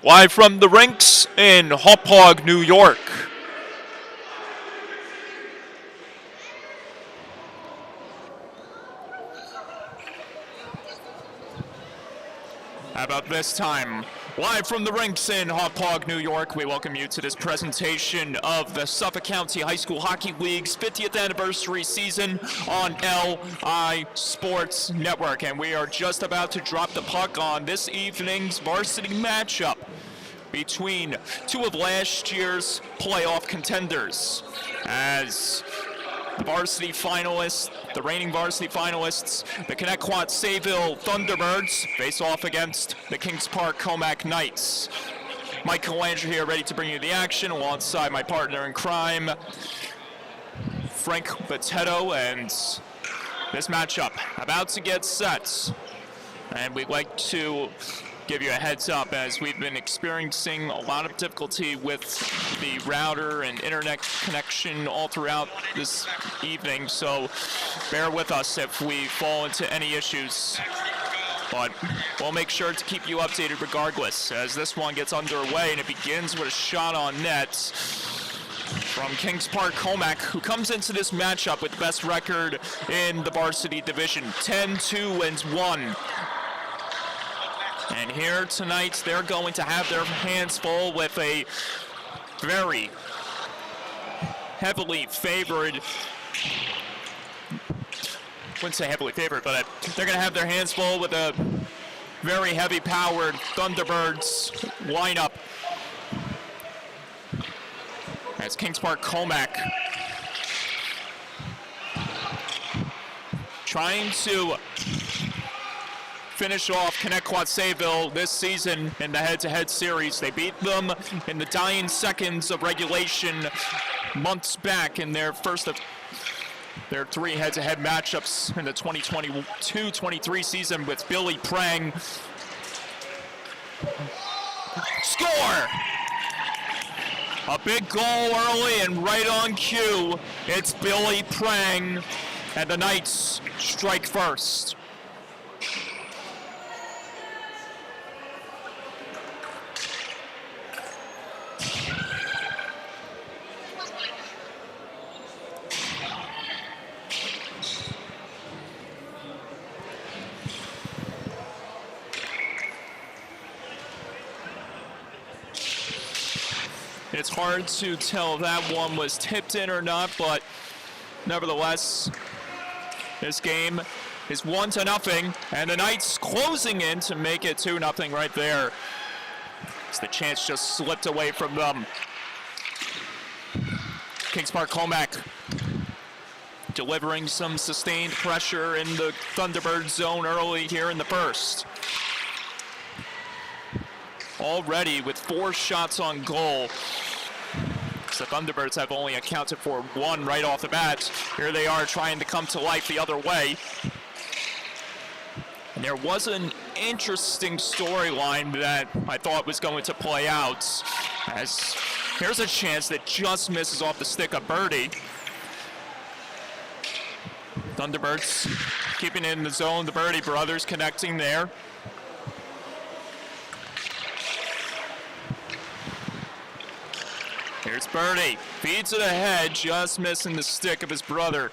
Live from the rinks in Hauppauge, New York. How about this time? Live from the rinks in Hauppauge, New York, we welcome you to this presentation of the Suffolk County High School Hockey League's 50th anniversary season on LI Sports Network. And we are just about to drop the puck on this evening's varsity matchup between two of last year's playoff contenders, as the varsity finalists, the reigning varsity finalists, the Connetquot Sayville Thunderbirds, face off against the Kings Park Commack Knights. Mike Calandra here, ready to bring you the action alongside my partner in crime, Frank Botetto, and this matchup about to get set. And we'd like to give you a heads up, as we've been experiencing a lot of difficulty with the router and internet connection all throughout this evening, so bear with us if we fall into any issues. But we'll make sure to keep you updated regardless, as this one gets underway, and it begins with a shot on net from Kings Park Commack, who comes into this matchup with the best record in the varsity division, 10-2-1. And here tonight, they're going to have their hands full with a very heavily favored, wouldn't say heavily favored, but they're going to have their hands full with a very heavy-powered Thunderbirds lineup, as Kings Park Commack trying to finish off Connetquot Sayville this season in the head-to-head series. They beat them in the dying seconds of regulation months back in their first of their three head-to-head matchups in the 2022-23 season, with Billy Prang. Score! A big goal early and right on cue. It's Billy Prang, and the Knights strike first. It's hard to tell if that one was tipped in or not, but nevertheless, this game is 1-0, and the Knights closing in to make it 2-0 right there. As the chance just slipped away from them. Kings Park Commack delivering some sustained pressure in the Thunderbird zone early here in the first. Already with 4 shots on goal. The Thunderbirds have only accounted for 1 right off the bat. Here they are trying to come to life the other way. And there was an interesting storyline that I thought was going to play out, as here's a chance that just misses off the stick of Birdie. Thunderbirds keeping it in the zone. The Birdie brothers connecting there. Here's Birdie, feeds it ahead, just missing the stick of his brother.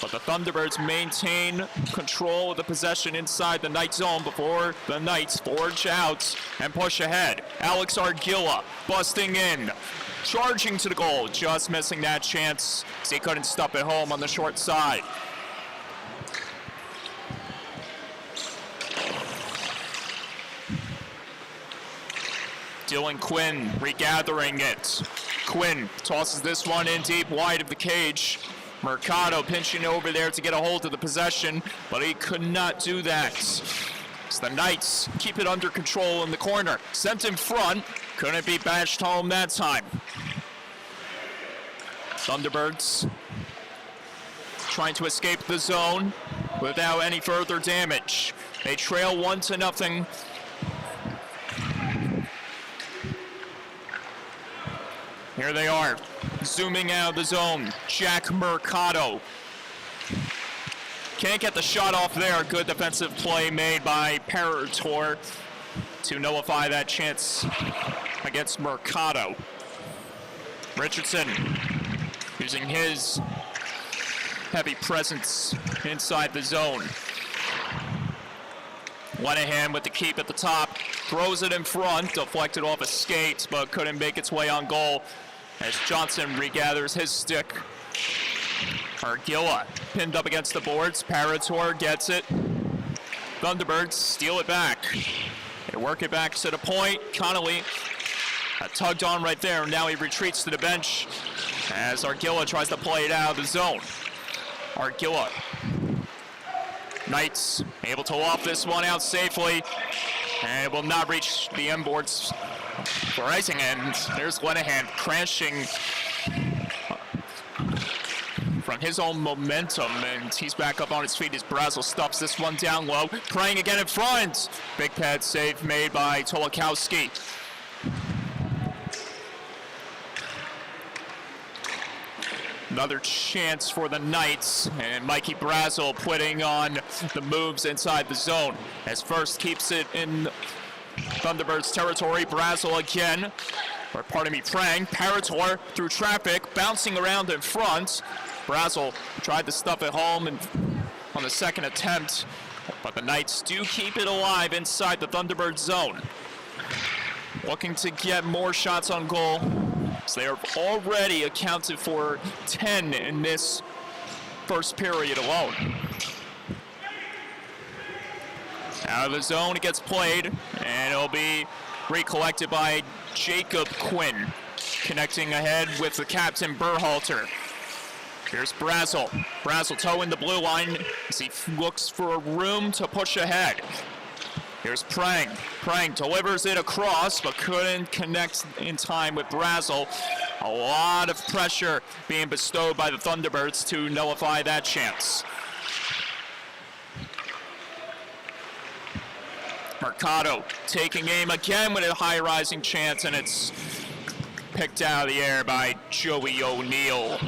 But the Thunderbirds maintain control of the possession inside the Knight zone before the Knights forge out and push ahead. Alex Argilla busting in, charging to the goal, just missing that chance as he couldn't stop it home on the short side. Dylan Quinn regathering it. Quinn tosses this one in deep wide of the cage. Mercado pinching over there to get a hold of the possession, but he could not do that. So the Knights keep it under control in the corner. Sent in front, couldn't be bashed home that time. Thunderbirds trying to escape the zone without any further damage. They trail 1-0. Here they are, zooming out of the zone. Jack Mercado can't get the shot off there. Good defensive play made by Parator. to nullify that chance against Mercado. Richardson using his heavy presence inside the zone. Lenahan with the keep at the top, throws it in front, deflected off his skates, but couldn't make its way on goal as Johnson regathers his stick. Argilla pinned up against the boards, Parator gets it. Thunderbirds steal it back. They work it back to the point. Connolly tugged on right there. Now he retreats to the bench as Argilla tries to play it out of the zone. Argilla. Knights able to loft this one out safely, and it will not reach the end boards for icing. And there's Lenahan crashing from his own momentum, and he's back up on his feet as Brazel stuffs this one down low. Praying again in front. Big pad save made by Tolakowski. Another chance for the Knights, and Mikey Brazel putting on the moves inside the zone as First keeps it in Thunderbirds territory. Brazel again, or pardon me, Prang. Parator through traffic, bouncing around in front. Brazel tried to stuff it home and on the second attempt, but the Knights do keep it alive inside the Thunderbird zone. Looking to get more shots on goal. So they have already accounted for 10 in this first period alone. Out of the zone, it gets played, and it'll be recollected by Jacob Quinn, connecting ahead with the captain, Berhalter. Here's Brazel. Brazel towing the blue line as he looks for room to push ahead. Here's Prang. Prang delivers it across, but couldn't connect in time with Brazel. A lot of pressure being bestowed by the Thunderbirds to nullify that chance. Mercado taking aim again with a high rising chance, and it's picked out of the air by Joey O'Neill.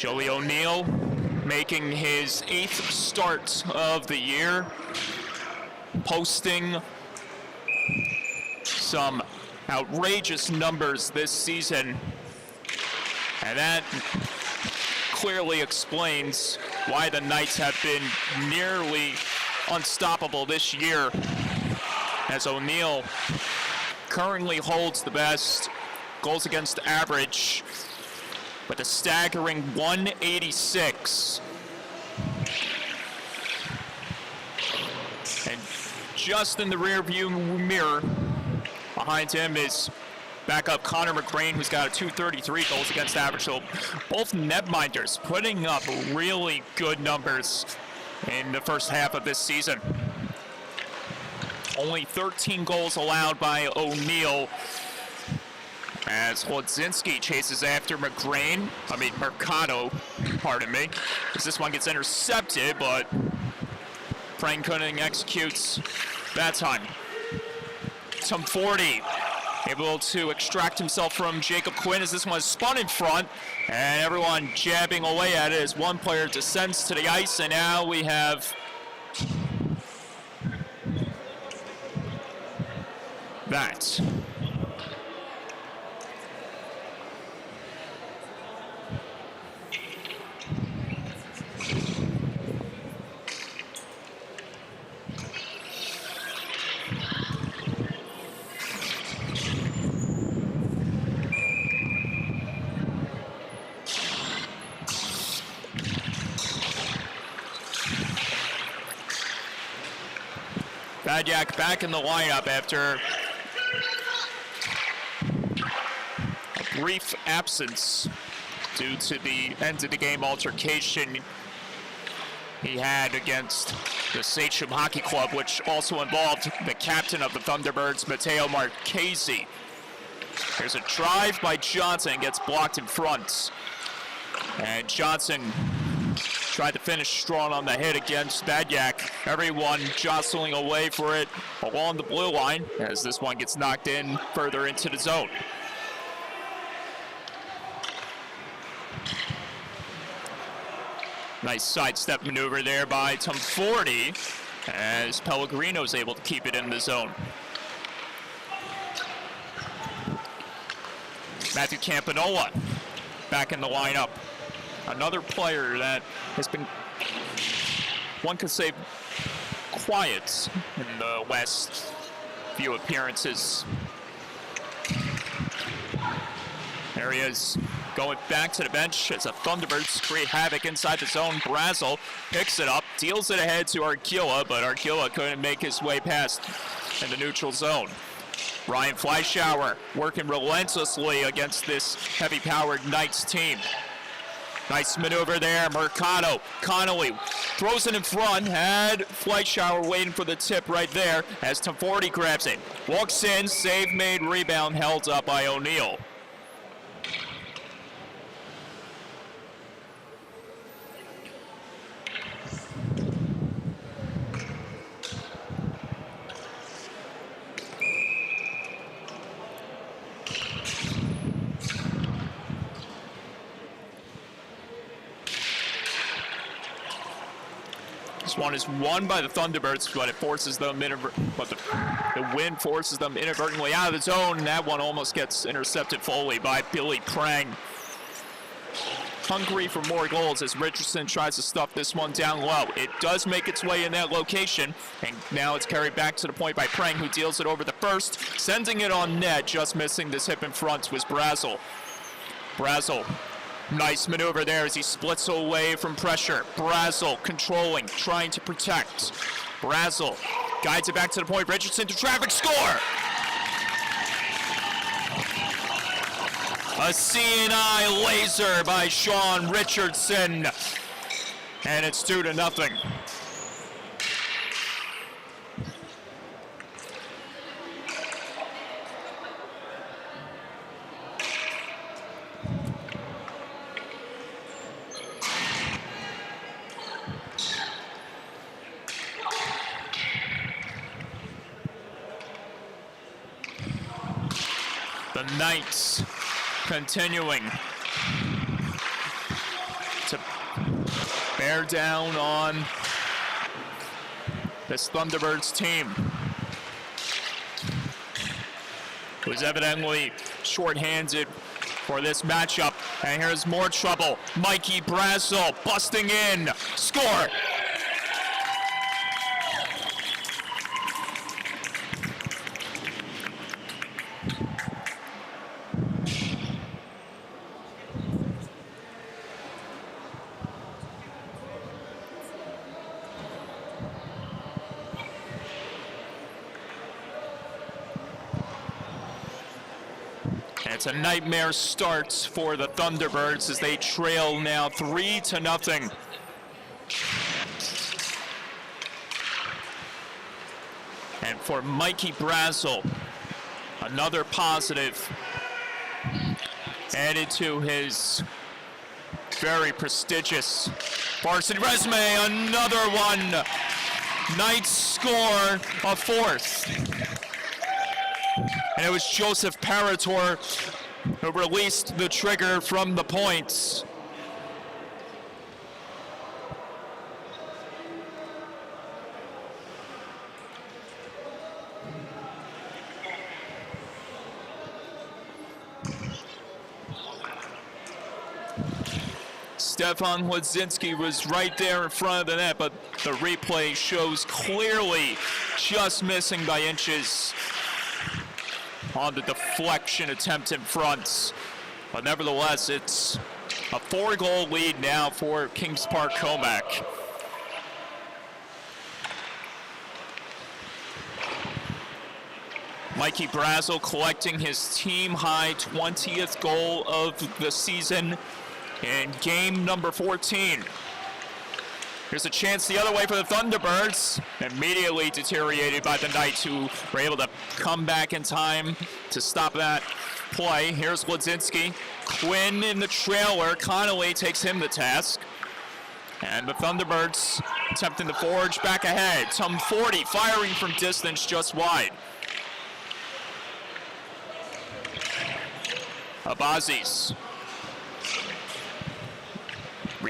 Joey O'Neill making his 8th start of the year, posting some outrageous numbers this season, and that clearly explains why the Knights have been nearly unstoppable this year, as O'Neill currently holds the best goals against average with a staggering 186. And just in the rearview mirror behind him is backup Connor McGrain, who's got a 233 goals against average. So both netminders putting up really good numbers in the first half of this season. Only 13 goals allowed by O'Neill, as Hodzinski chases after Mercado, pardon me, as this one gets intercepted, but Frank Cunning executes that time. Tom 40 able to extract himself from Jacob Quinn as this one is spun in front, and everyone jabbing away at it as one player descends to the ice, and now we have that. Badyak back in the lineup after a brief absence due to the end of the game altercation he had against the Sachem Hockey Club, which also involved the captain of the Thunderbirds, Matteo Marchese. There's a drive by Johnson, gets blocked in front. And Johnson tried to finish strong on the hit against Badyak. Everyone jostling away for it along the blue line as this one gets knocked in further into the zone. Nice sidestep maneuver there by Tom 40 as Pellegrino's able to keep it in the zone. Matthew Campanola back in the lineup. Another player that has been, one could say, quiet in the last few appearances. There he is, going back to the bench as the Thunderbirds create havoc inside the zone. Brazel picks it up, deals it ahead to Argila, but Argila couldn't make his way past in the neutral zone. Ryan Fleischauer working relentlessly against this heavy-powered Knights team. Nice maneuver there, Mercado. Connolly throws it in front, had Fleischauer waiting for the tip right there as Tom 40 grabs it. Walks in, save made, rebound held up by O'Neal. This one is won by the Thunderbirds, but it forces them the win forces them inadvertently out of the zone, and that one almost gets intercepted fully by Billy Prang. Hungry for more goals as Richardson tries to stuff this one down low. It does make its way in that location, and now it's carried back to the point by Prang, who deals it over the first, sending it on net. Just missing this hip in front was Brazel. Brazel. Nice maneuver there as he splits away from pressure. Brazel controlling, trying to protect. Brazel guides it back to the point. Richardson to traffic, score! A CNI laser by Sean Richardson. And it's 2-0. The Knights continuing to bear down on this Thunderbirds team, who's evidently shorthanded for this matchup. And here's more trouble. Mikey Brazel busting in, score! It's a nightmare start for the Thunderbirds as they trail now 3-0. And for Mikey Brazel, another positive added to his very prestigious varsity resume. Another one. Knights score a fourth. And it was Joseph Parator who released the trigger from the points. Stefan Wadzinski was right there in front of the net, but the replay shows clearly just missing by inches on the deflection attempt in front. But nevertheless, it's a 4-goal lead now for Kings Park Commack. Mikey Brazel collecting his team-high 20th goal of the season in game number 14. Here's a chance the other way for the Thunderbirds. Immediately deteriorated by the Knights, who were able to come back in time to stop that play. Here's Wadzinski. Quinn in the trailer. Connolly takes him to task. And the Thunderbirds attempting to forge back ahead. Tom 40 firing from distance just wide. Abazis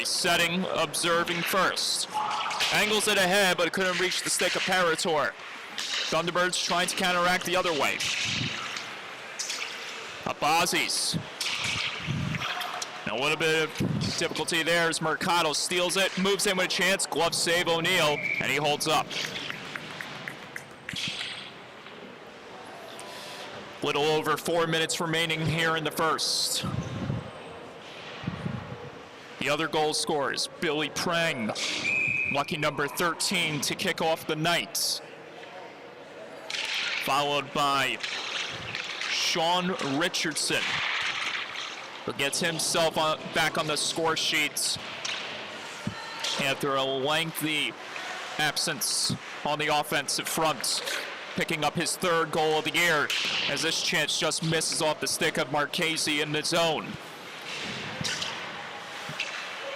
Resetting, observing first. Angles it ahead, but it couldn't reach the stick of Parator. Thunderbirds trying to counteract the other way. Abazis. A little bit of difficulty there as Mercado steals it, moves in with a chance, glove save O'Neal, and he holds up. Little over 4 minutes remaining here in the first. The other goal scorers, Billy Prang, lucky number 13 to kick off the night. Followed by Sean Richardson, who gets himself back on the score sheets after a lengthy absence on the offensive front, picking up his third goal of the year as this chance just misses off the stick of Marchese in the zone.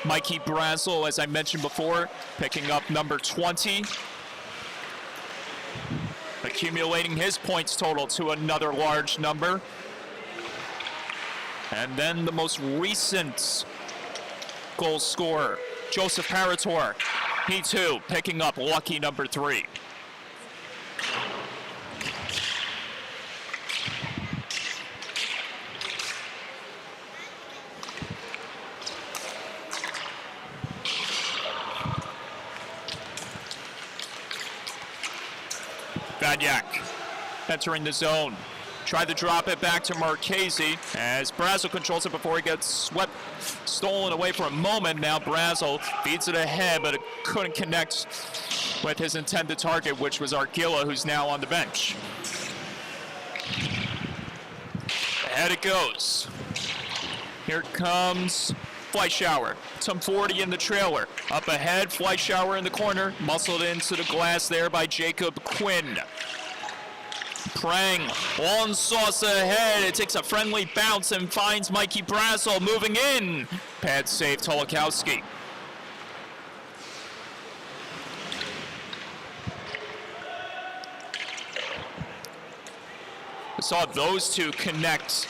Mikey Brazel, as I mentioned before, picking up number 20, accumulating his points total to another large number. And then the most recent goal scorer, Joseph Parator, he too picking up lucky number 3. Badyak entering the zone. Tried to drop it back to Marchese as Brazel controls it before he gets stolen away for a moment. Now Brazel feeds it ahead, but it couldn't connect with his intended target, which was Argilla, who's now on the bench. Ahead it goes. Here comes Fleischauer. Some 40 in the trailer. Up ahead, Fleischauer in the corner. Muscled into the glass there by Jacob Quinn. Prang, long sauce ahead. It takes a friendly bounce and finds Mikey Brazel moving in. Pad save Tolakowski. We saw those two connect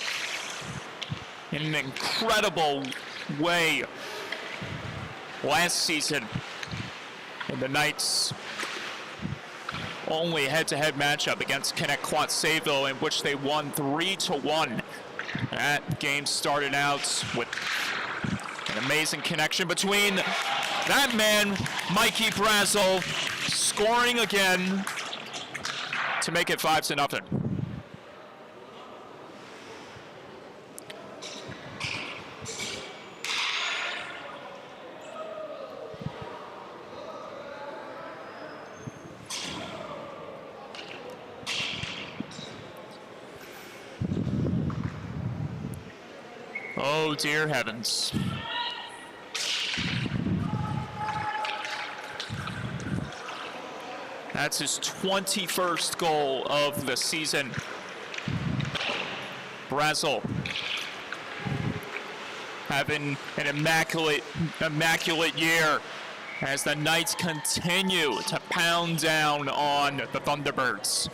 in an incredible way last season in the Knights' only head-to-head matchup against Connetquot Sayville, in which they won 3-1. That game started out with an amazing connection between that man, Mikey Brazel, scoring again to make it 5-0. Oh, dear heavens. That's his 21st goal of the season. Brazel having an immaculate year as the Knights continue to pound down on the Thunderbirds.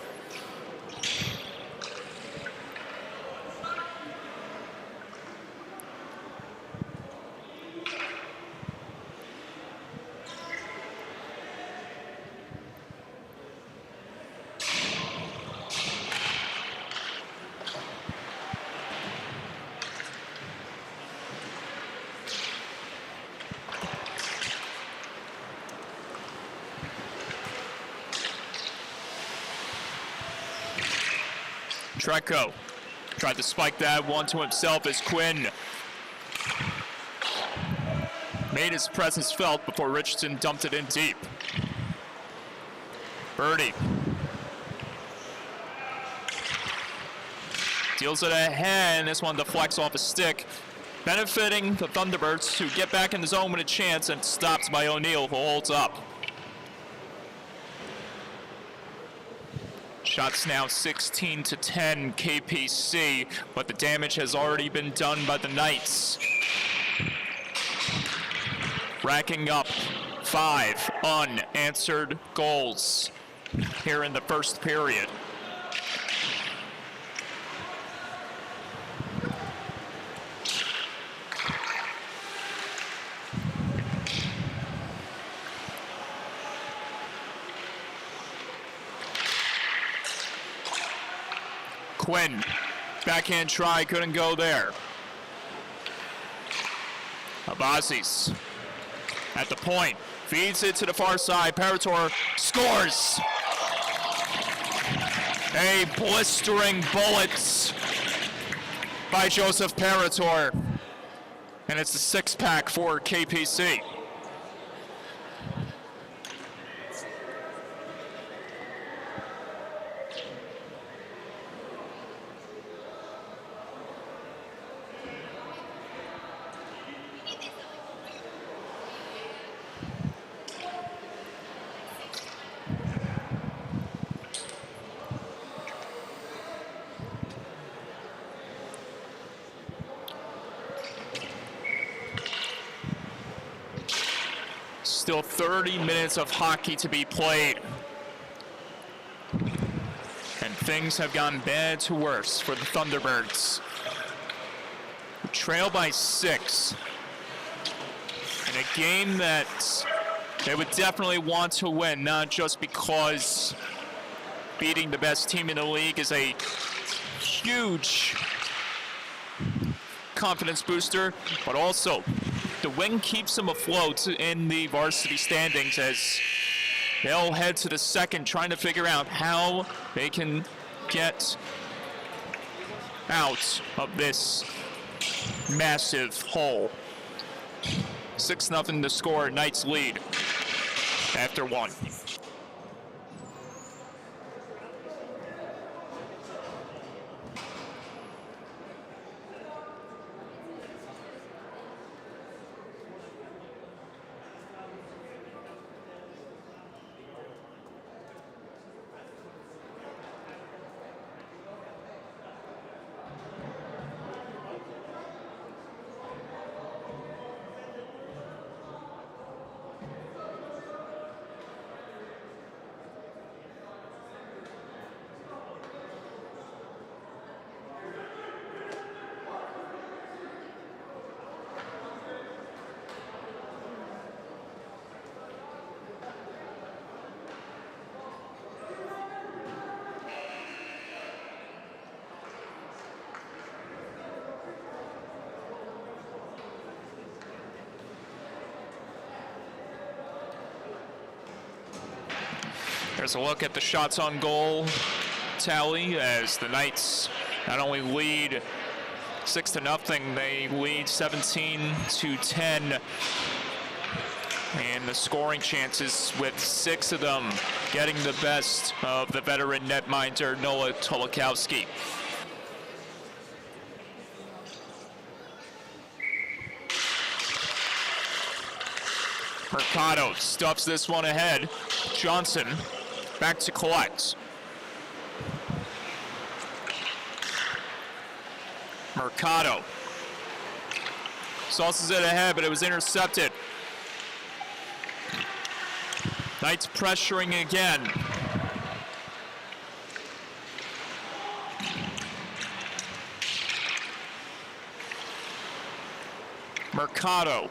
Connetquot tried to spike that one to himself as Quinn made his presence felt before Richardson dumped it in deep. Birdie deals it ahead, and this one deflects off a stick, benefiting the Thunderbirds, who get back in the zone with a chance, and stopped by O'Neal, who holds up. Shots now 16-10 KPC, but the damage has already been done by the Knights. Racking up 5 unanswered goals here in the first period. Quinn, backhand try, couldn't go there. Abazis at the point, feeds it to the far side. Parator scores. A blistering bullet by Joseph Parator. And it's a six-pack for KPC. Still 30 minutes of hockey to be played. And things have gone bad to worse for the Thunderbirds. Trail by 6. In a game that they would definitely want to win, not just because beating the best team in the league is a huge confidence booster, but also the win keeps them afloat in the varsity standings as they'll head to the second, trying to figure out how they can get out of this massive hole. 6-0 to score, Knights lead after 1. There's a look at the shots on goal tally as the Knights not only lead 6-0, they lead 17-10 in the scoring chances, with 6 of them getting the best of the veteran netminder Noah Tolikowski. Mercado stuffs this one ahead. Johnson back to collect. Mercado sauces it ahead, but it was intercepted. Knights pressuring again. Mercado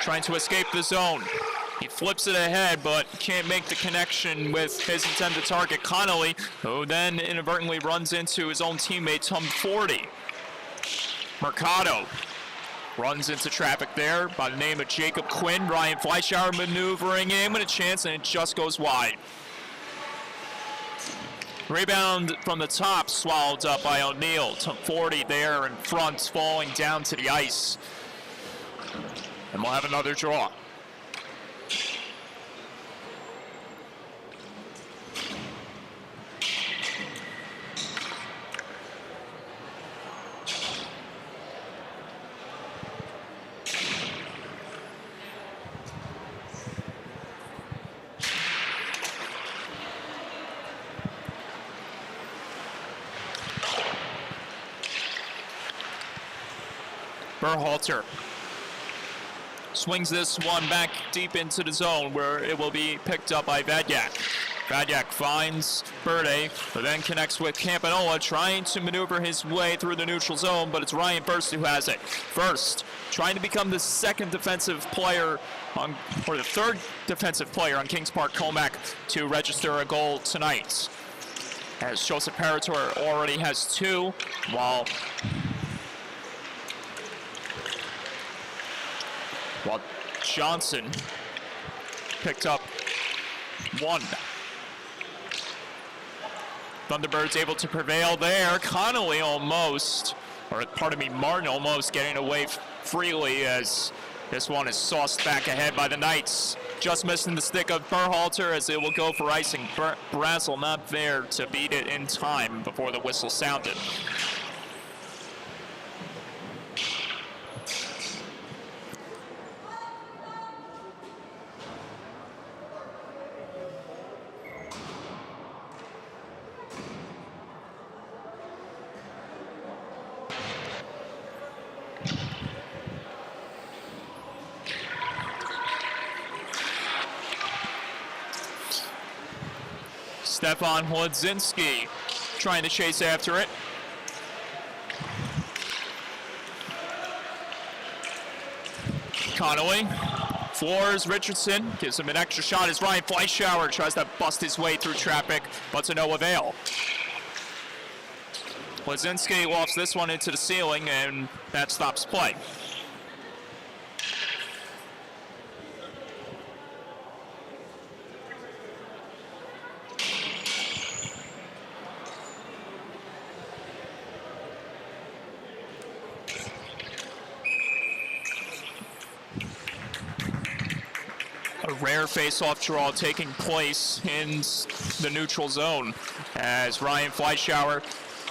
trying to escape the zone. He flips it ahead, but can't make the connection with his intended target, Connolly, who then inadvertently runs into his own teammate, Tom 40. Mercado runs into traffic there by the name of Jacob Quinn. Ryan Fleischauer maneuvering in with a chance, and it just goes wide. Rebound from the top, swallowed up by O'Neal. Tom 40 there in front, falling down to the ice. And we'll have another draw. Berhalter swings this one back deep into the zone where it will be picked up by Vadyak. Vadyak finds Berde, but then connects with Campanola, trying to maneuver his way through the neutral zone, but it's Ryan First who has it. First, trying to become the second defensive player on, or the third defensive player on Kings Park Commack to register a goal tonight. as Joseph Parator already has 2, while Johnson picked up 1. Thunderbirds able to prevail there. Connolly almost, or pardon me, Martin almost getting away freely as this one is sauced back ahead by the Knights. Just missing the stick of Berhalter as it will go for icing. Brazel not there to beat it in time before the whistle sounded. Stefan Hodzinski trying to chase after it. Connolly floors Richardson, gives him an extra shot as Ryan Fleischauer tries to bust his way through traffic, but to no avail. Hodzinski lofts this one into the ceiling, and that stops play. A rare face-off draw taking place in the neutral zone as Ryan Fleischauer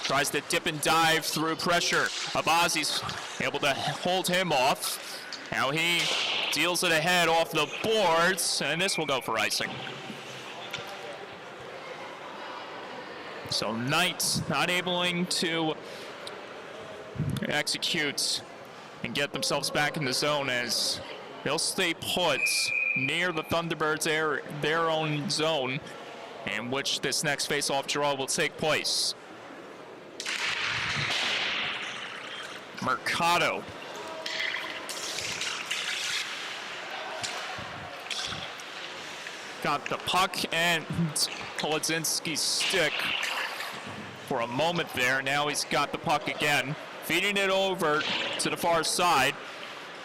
tries to dip and dive through pressure. Abazi's able to hold him off. Now he deals it ahead off the boards, and this will go for icing. So Knights not able to execute and get themselves back in the zone as they'll stay put near the Thunderbirds' their own zone in which this next face-off draw will take place. Mercado. Got the puck and Kolodzinski's stick for a moment there. Now he's got the puck again, feeding it over to the far side,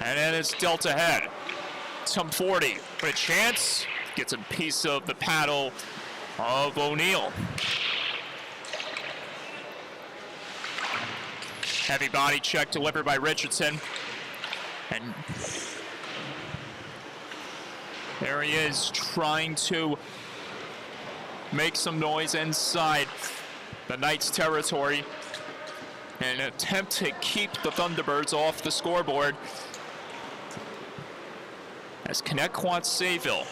and then it's dealt ahead. Some 40, but a chance, gets a piece of the paddle of O'Neill. Heavy body check delivered by Richardson. And there he is trying to make some noise inside the Knights' territory in an attempt to keep the Thunderbirds off the scoreboard. As Connetquot Sayville,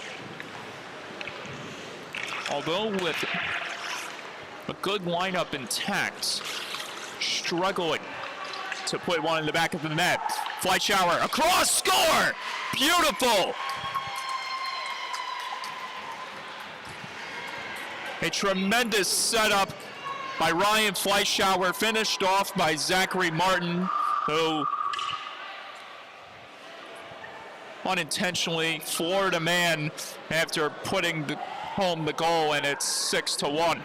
although with a good lineup intact, struggling to put one in the back of the net. Fleischauer, across, score! Beautiful! A tremendous setup by Ryan Fleischauer, finished off by Zachary Martin, who unintentionally floored a man after putting home the goal, and it's 6-1.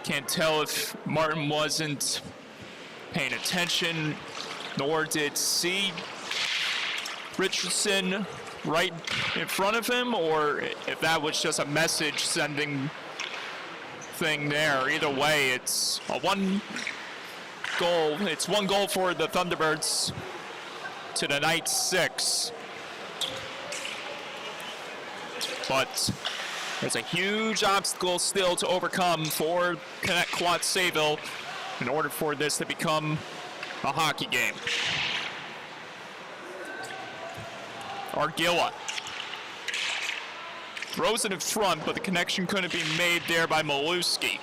Can't tell if Martin wasn't paying attention, nor did see Richardson right in front of him, or if that was just a message sending thing there. Either way, it's one goal for the Thunderbirds to the Knights 6. But there's a huge obstacle still to overcome for Connetquot Sayville in order for this to become a hockey game. Argilla throws it in front, but the connection couldn't be made there by Maluski.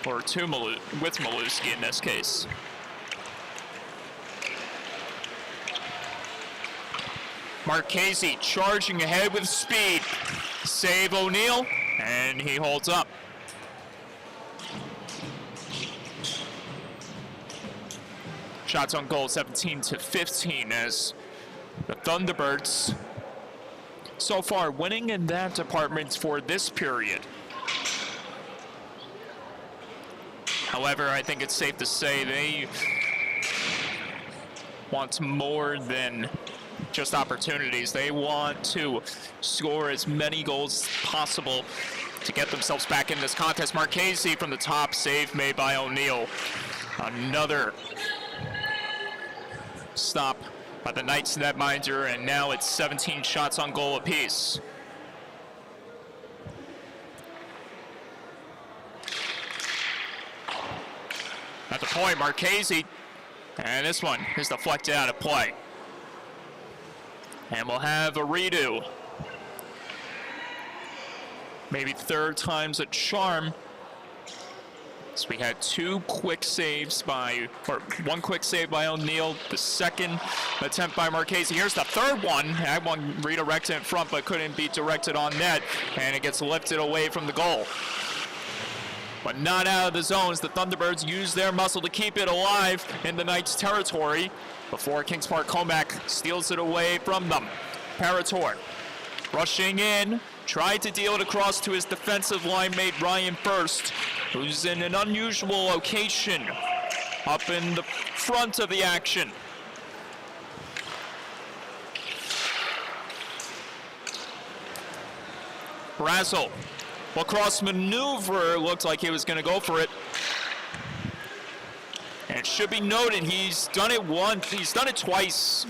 Or with Maluski in this case. Marchese charging ahead with speed. Save O'Neal, and he holds up. Shots on goal 17-15 as the Thunderbirds so far winning in that department for this period. However, I think it's safe to say they want more than just opportunities. They want to score as many goals as possible to get themselves back in this contest. Marchese from the top, save made by O'Neal. Another stop by the Knights netminder, and now it's 17 shots on goal apiece. At the point, Marchese, and this one is deflected out of play. And we'll have a redo. Maybe third time's a charm. So we had one quick save by O'Neal, the second attempt by Marchese. Here's the third one. That one redirected in front, but couldn't be directed on net, and it gets lifted away from the goal. But not out of the zones. The Thunderbirds use their muscle to keep it alive in the Knights' territory before Kings Park Commack steals it away from them. Parator rushing in, tried to deal it across to his defensive line mate Ryan First, who's in an unusual location up in the front of the action. Brazel, lacrosse maneuver, looked like he was going to go for it. And it should be noted, he's done it once, he's done it twice.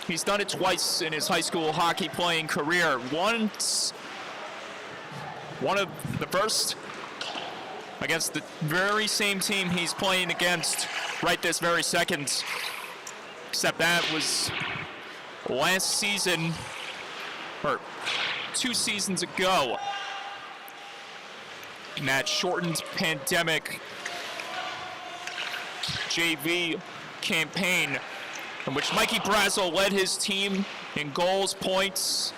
He's done it twice in his high school hockey playing career. Once, one of the first against the very same team he's playing against right this very second, except that was last season, or 2 seasons ago, in that shortened pandemic JV campaign in which Mikey Brazel led his team in goals, points,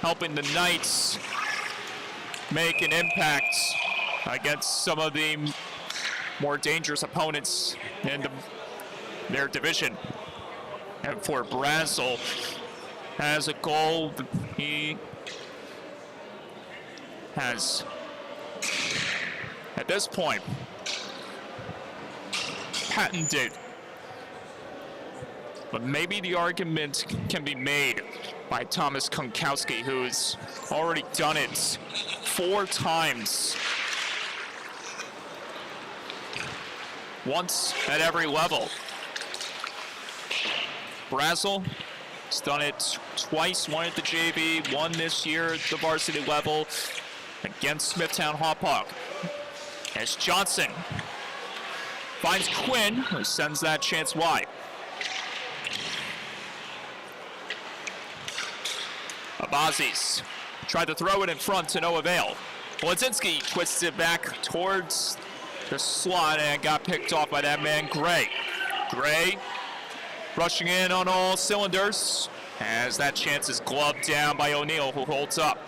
helping the Knights make an impact against some of the more dangerous opponents in their division. And for Brazel, has a goal he has, at this point, patented. But maybe the argument can be made by Thomas Konkowski, who's already done it 4 times. Once at every level. Brazel has done it twice, one at the JV, one this year at the varsity level against Smithtown Hauppauge. As Johnson finds Quinn, who sends that chance wide. Abazis tried to throw it in front to no avail. Wladzinski twists it back towards the slot and got picked off by that man, Gray. Gray rushing in on all cylinders as that chance is gloved down by O'Neal, who holds up.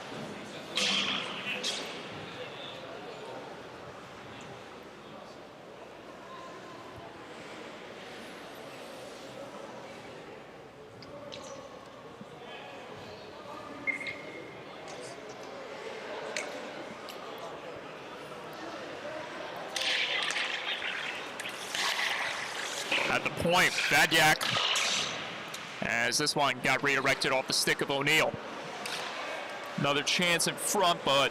At the point, Badyak, as this one got redirected off the stick of O'Neal. Another chance in front, but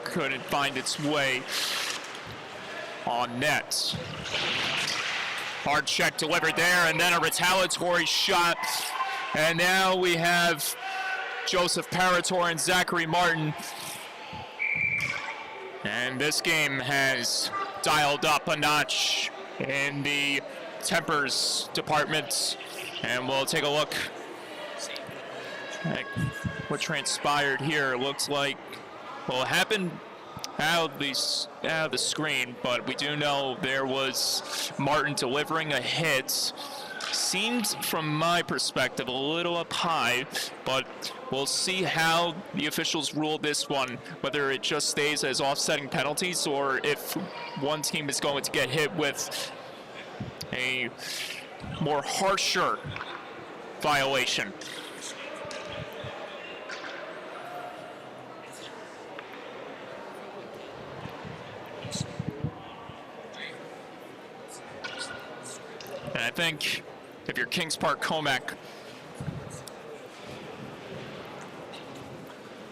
couldn't find its way on net. Hard check delivered there, and then a retaliatory shot. And now we have Joseph Parator and Zachary Martin. And this game has dialed up a notch in the tempers department, and we'll take a look at what transpired here. Looks like, well, it happened out of the screen, but we do know there was Martin delivering a hit seems, from my perspective, a little up high, but we'll see how the officials rule this one, whether it just stays as offsetting penalties or if one team is going to get hit with a more harsher violation. And I think if you're Kings Park Commack,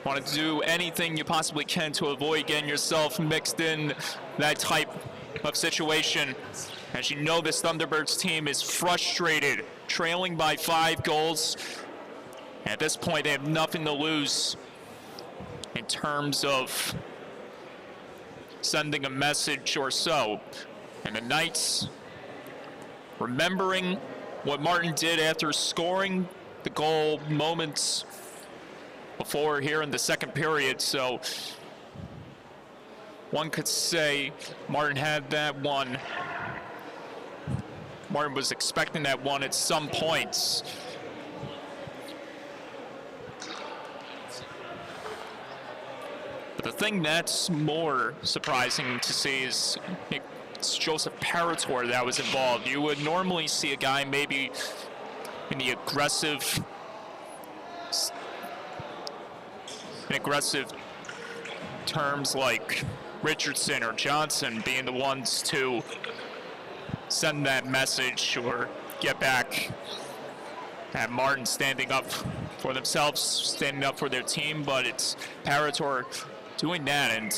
want to do anything you possibly can to avoid getting yourself mixed in that type of situation. As you know, this Thunderbirds team is frustrated, trailing by 5 goals. At this point, they have nothing to lose in terms of sending a message or so. And the Knights, remembering what Martin did after scoring the goal moments before here in the second period. So one could say Martin had that one. Martin was expecting that one at some points. But the thing that's more surprising to see is it's Joseph Parator that was involved. You would normally see a guy maybe in the aggressive terms like Richardson or Johnson being the ones to send that message or get back at Martin standing up for themselves, standing up for their team, but it's Parator doing that. And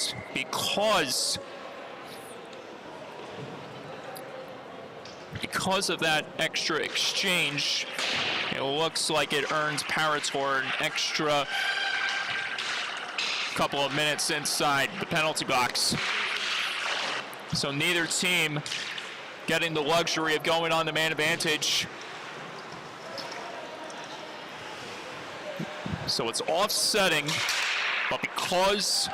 because of that extra exchange, it looks like it earns Parator an extra couple of minutes inside the penalty box. So neither team getting the luxury of going on the man advantage. So it's offsetting, but because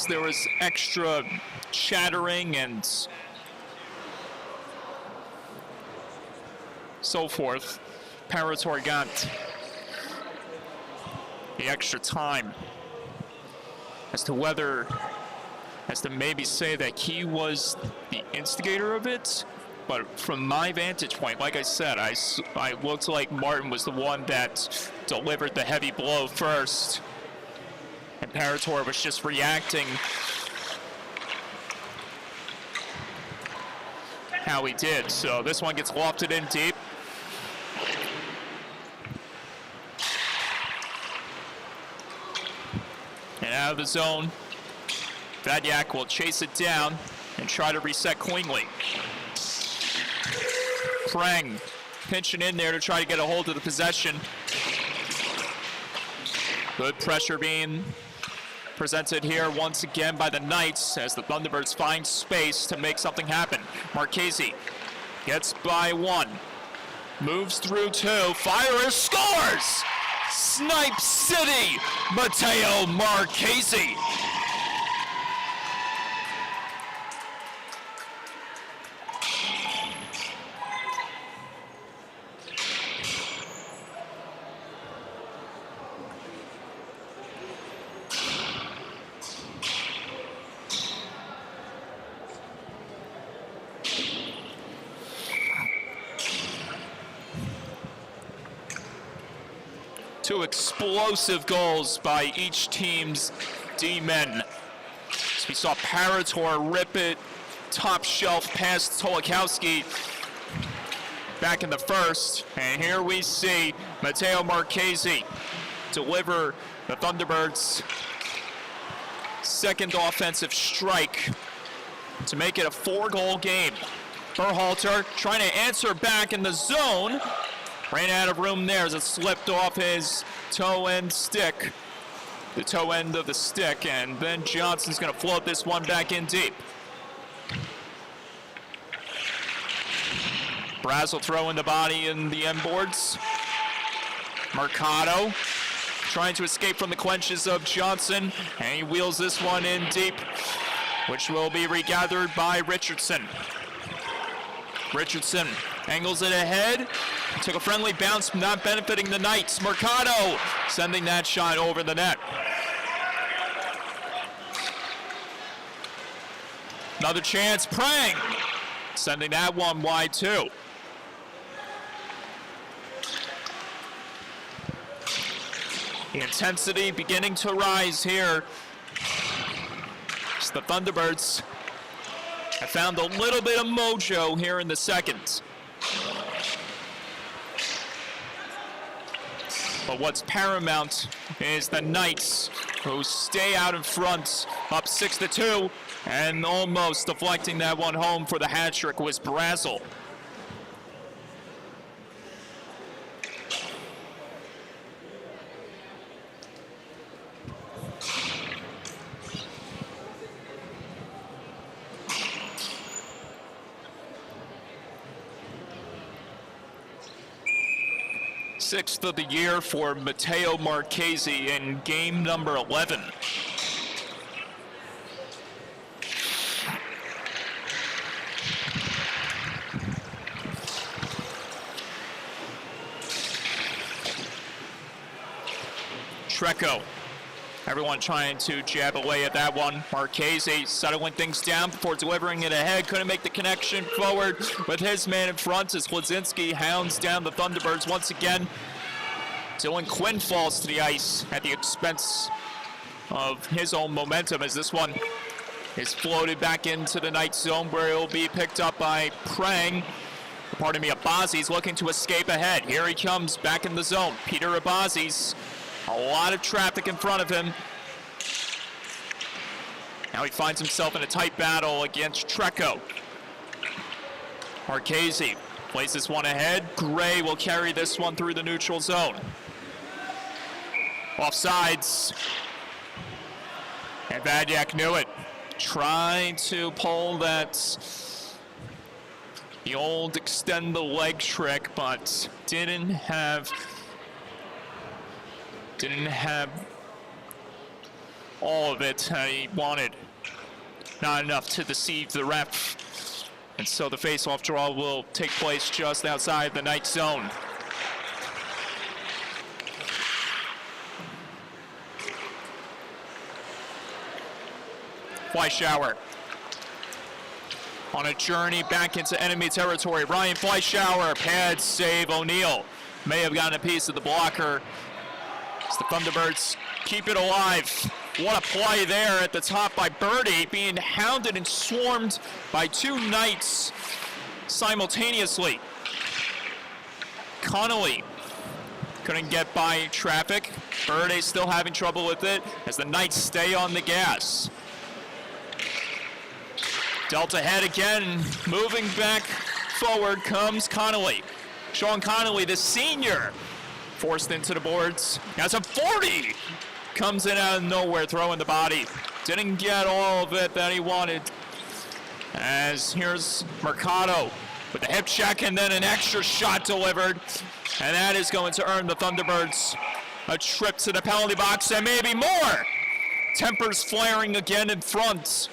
there was extra chattering and so forth, Parator got the extra time. As to maybe say that he was the instigator of it, but from my vantage point, like I said, I looked like Martin was the one that delivered the heavy blow first, and Parator was just reacting how he did. So this one gets lofted in deep. And out of the zone, Vadyak will chase it down and try to reset cleanly. Prang pinching in there to try to get a hold of the possession. Good pressure being presented here once again by the Knights as the Thunderbirds find space to make something happen. Marchese gets by 1, moves through 2, fires, scores! Snipe City, Mateo Marchese. Two explosive goals by each team's D-men. So we saw Parator rip it top shelf past Tolikowski back in the first. And here we see Mateo Marchese deliver the Thunderbirds' second offensive strike to make it a 4-goal game. Berhalter trying to answer back in the zone. Ran out of room there as it slipped off his toe end stick, the toe end of the stick, and Ben Johnson's going to float this one back in deep. Brazel throwing the body in the end boards. Mercado trying to escape from the clenches of Johnson, and he wheels this one in deep. which will be regathered by Richardson. Richardson angles it ahead, took a friendly bounce, not benefiting the Knights. Mercado sending that shot over the net. Another chance, Prang sending that one wide too. The intensity beginning to rise here. The Thunderbirds have found a little bit of mojo here in the second. But what's paramount is the Knights, who stay out in front, up 6-2, and almost deflecting that one home for the hat trick was Brazel. Sixth of the year for Matteo Marchese in game number 11. Treco, everyone trying to jab away at that one. Marchese settling things down before delivering it ahead. Couldn't make the connection forward with his man in front as Klaczynski hounds down the Thunderbirds once again. Dylan Quinn falls to the ice at the expense of his own momentum as this one is floated back into the Knights zone where it will be picked up by Prang. Pardon me, Abazi's looking to escape ahead. Here he comes back in the zone. Peter Abazi's. A lot of traffic in front of him. Now he finds himself in a tight battle against Treco. Marchese plays this one ahead. Gray will carry this one through the neutral zone. Offsides. And Vadyak knew it. Trying to pull the old extend the leg trick, but didn't have all of it he wanted. Not enough to deceive the ref. And so the face-off draw will take place just outside the Knights zone. Fleischauer on a journey back into enemy territory. Ryan Fleischauer, pad save. O'Neill may have gotten a piece of the blocker. As the Thunderbirds keep it alive. What a play there at the top by Birdie, being hounded and swarmed by two Knights simultaneously. Connolly couldn't get by traffic. Birdie still having trouble with it as the Knights stay on the gas. Dealt ahead again, moving back forward comes Connolly. Sean Connolly, the senior, forced into the boards. As a 40 comes in out of nowhere, throwing the body. Didn't get all of it that he wanted. As here's Mercado with the hip check and then an extra shot delivered. And that is going to earn the Thunderbirds a trip to the penalty box and maybe more. Tempers flaring again in front.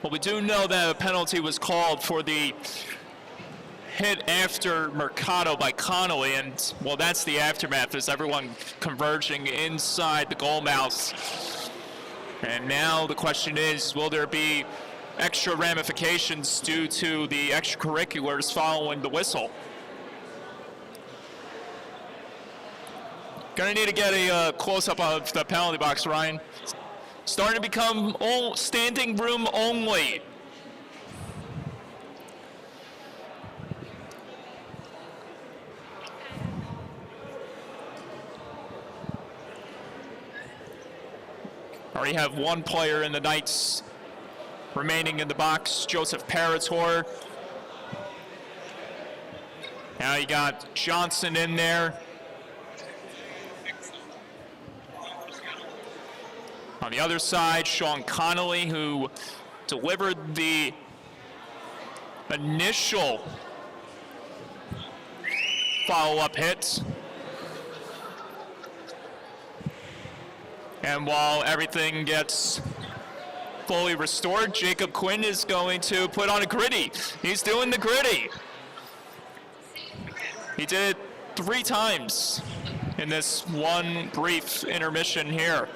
Well, we do know that a penalty was called for the hit after Mercado by Connolly, and, well, that's the aftermath, is everyone converging inside the goal mouth. And now the question is, will there be extra ramifications due to the extracurriculars following the whistle? Gonna need to get a close-up of the penalty box, Ryan. Starting to become all standing room only. Already have one player in the Knights remaining in the box, Joseph Parator. Now you got Johnson in there. On the other side, Sean Connolly, who delivered the initial follow-up hit. And while everything gets fully restored, Jacob Quinn is going to put on a gritty. He's doing the gritty. He did it 3 times in this one brief intermission here.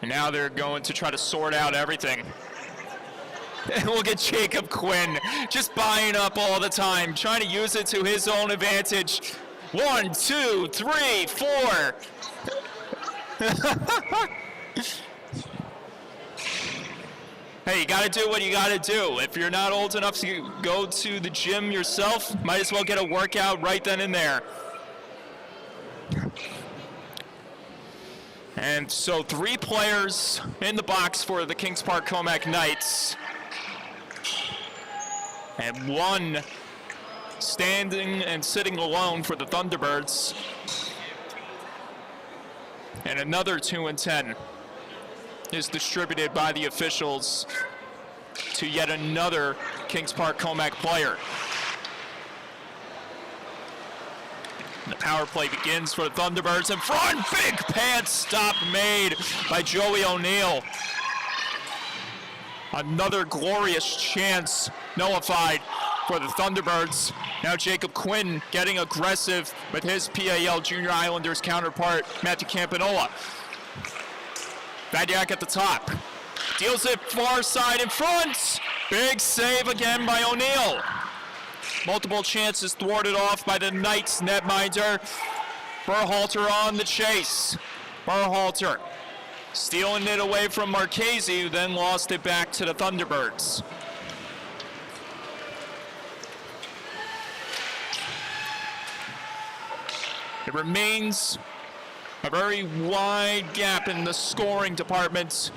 And now they're going to try to sort out everything. And look at Jacob Quinn just buying up all the time, trying to use it to his own advantage. 1, 2, 3, 4. Hey, you gotta do what you gotta do. If you're not old enough to go to the gym yourself, might as well get a workout right then and there. And so 3 players in the box for the Kings Park Commack Knights. And 1 standing and sitting alone for the Thunderbirds. And another 2 and 10 is distributed by the officials to yet another Kings Park Commack player. The power play begins for the Thunderbirds in front. Big pants stop made by Joey O'Neill. Another glorious chance nullified for the Thunderbirds. Now Jacob Quinn getting aggressive with his PAL Junior Islanders counterpart, Matthew Campanola. Badiak at the top. Deals it far side in front. Big save again by O'Neill. Multiple chances thwarted off by the Knights netminder. Berhalter on the chase. Berhalter stealing it away from Marchese, who then lost it back to the Thunderbirds. It remains a very wide gap in the scoring department.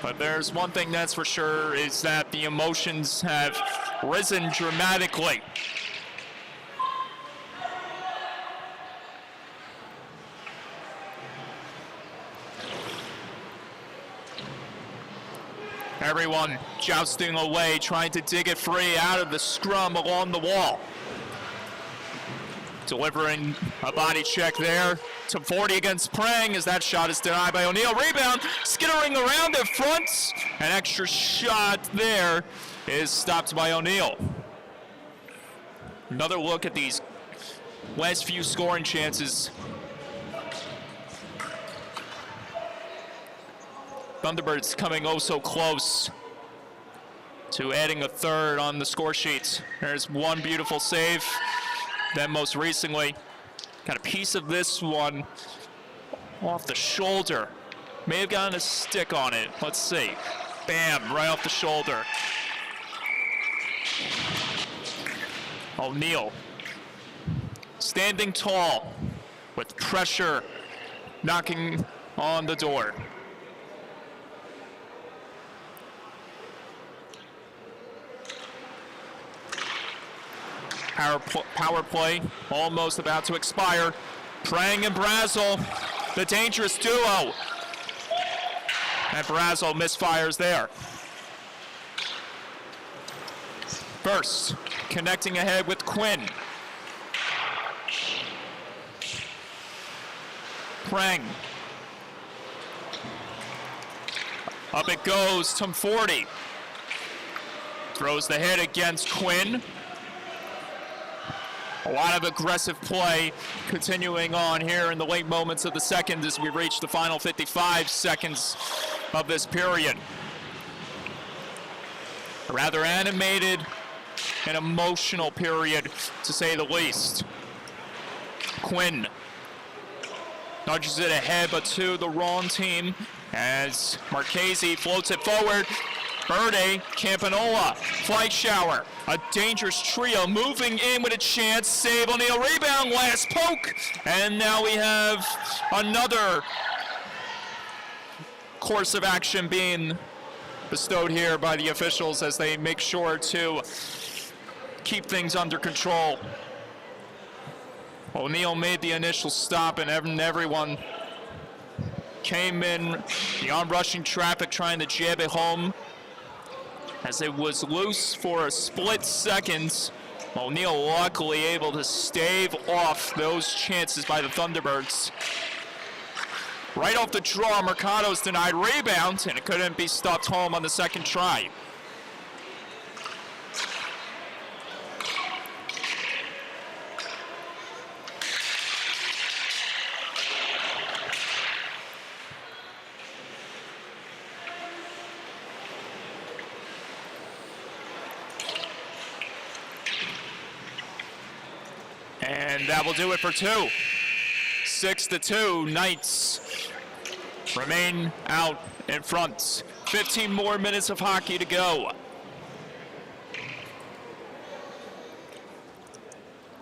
But there's one thing that's for sure, is that the emotions have risen dramatically. Everyone jousting away, trying to dig it free out of the scrum along the wall. Delivering a body check there to 40 against Prang as that shot is denied by O'Neill. Rebound, skittering around in front. An extra shot there is stopped by O'Neill. Another look at these last few scoring chances. Thunderbirds coming oh so close to adding a third on the score sheet. There's one beautiful save. Then most recently, got a piece of this one off the shoulder. May have gotten a stick on it. Let's see. Bam, right off the shoulder. O'Neill standing tall with pressure knocking on the door. Power play almost about to expire. Prang and Brazel, the dangerous duo. And Brazel misfires there. First, connecting ahead with Quinn. Prang. Up it goes, Tom 40. Throws the hit against Quinn. A lot of aggressive play continuing on here in the late moments of the second as we reach the final 55 seconds of this period. A rather animated and emotional period, to say the least. Quinn nudges it ahead, but to the wrong team as Marchese floats it forward. Verde, Campanola, flight shower, a dangerous trio moving in with a chance. Save, O'Neill, rebound, last poke. And now we have another course of action being bestowed here by the officials as they make sure to keep things under control. O'Neill made the initial stop and everyone came in beyond rushing traffic, trying to jab it home. As it was loose for a split second, O'Neal luckily able to stave off those chances by the Thunderbirds. Right off the draw, Mercado's denied rebound, and it couldn't be stopped home on the second try. And that will do it for two. 6-2, Knights remain out in front. 15 more minutes of hockey to go.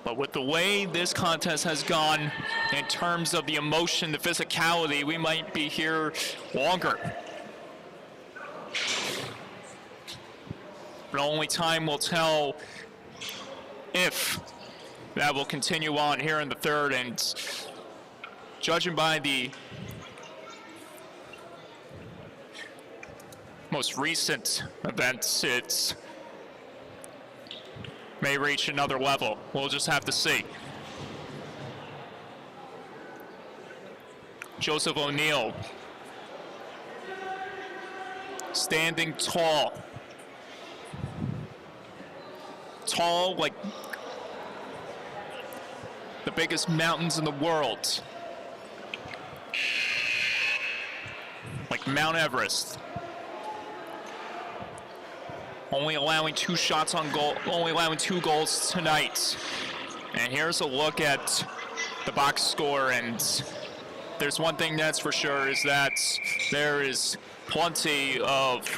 But with the way this contest has gone, in terms of the emotion, the physicality, we might be here longer. But only time will tell if that will continue on here in the third, and judging by the most recent events, it may reach another level. We'll just have to see. Joseph O'Neal, standing tall. Tall like the biggest mountains in the world. Like Mount Everest. Only allowing 2 shots on goal, only allowing 2 goals tonight. And here's a look at the box score, and there's one thing that's for sure, is that there is plenty of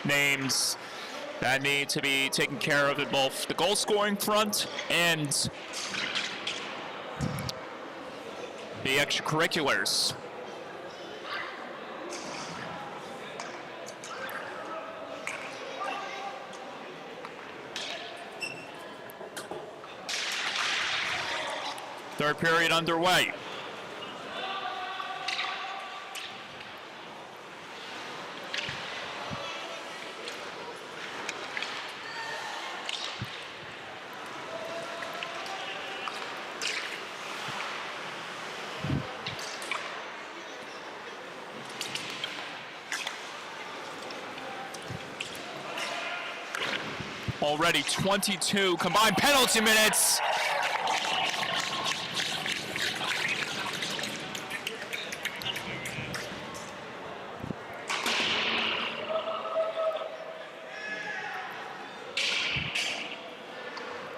names that need to be taken care of in both the goal scoring front and the extracurriculars. Third period underway. Already 22 combined penalty minutes.